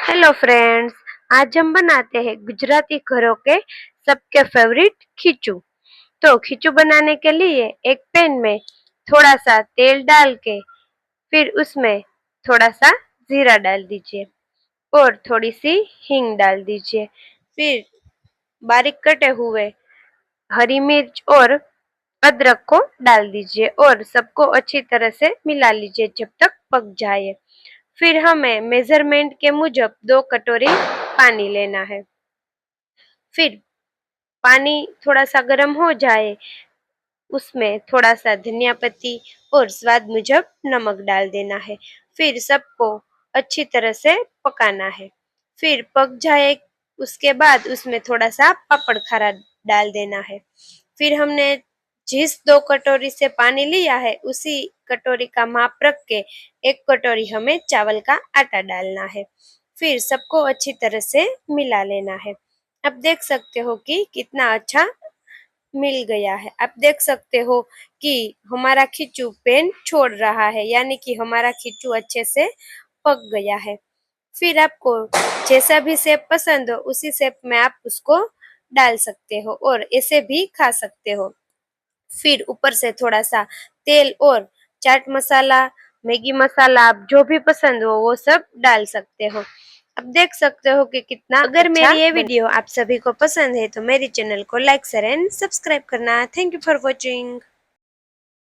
Hello friends. आज हम बनाते हैं गुजराती घरों के सबके फेवरेट खीचू। तो खीचू बनाने के लिए एक पैन में थोड़ा सा तेल डाल के फिर उसमें थोड़ा सा जीरा डाल दीजिए और थोड़ी सी हींग डाल दीजिए। फिर बारीक कटे हुए हरी मिर्च और अदरक को डाल दीजिए और सबको अच्छी तरह से मिला लीजिए जब तक पक जाए। फिर हमें मेजरमेंट के मुजब 2 कटोरी पानी लेना है। फिर पानी थोड़ा सा गर्म हो जाए, उसमें थोड़ा सा धनिया पत्ती और स्वाद मुजब नमक डाल देना है। फिर सबको अच्छी तरह से पकाना है। फिर पक जाए उसके बाद उसमें थोड़ा सा पापड़ खारा डाल देना है। फिर हमने जिस 2 कटोरी से पानी लिया है उसी कटोरी का माप रख के 1 कटोरी हमें चावल का आटा डालना है। फिर सबको अच्छी तरह से मिला लेना है। अब देख सकते हो कि कितना अच्छा मिल गया है। आप देख सकते हो कि हमारा खीचू पेन छोड़ रहा है, यानी कि हमारा खीचू अच्छे से पक गया है। फिर आपको जैसा भी शेप पसंद हो उसी शेप में आप उसको डाल सकते हो और ऐसे भी खा सकते हो। फिर ऊपर से थोड़ा सा तेल और चाट मसाला, मैगी मसाला, आप जो भी पसंद हो वो सब डाल सकते हो। अब देख सकते हो कि कितना अगर अच्छा मेरी ये बन वीडियो आप सभी को पसंद है तो मेरी चैनल को लाइक शेयर एंड सब्सक्राइब करना। Thank you for watching.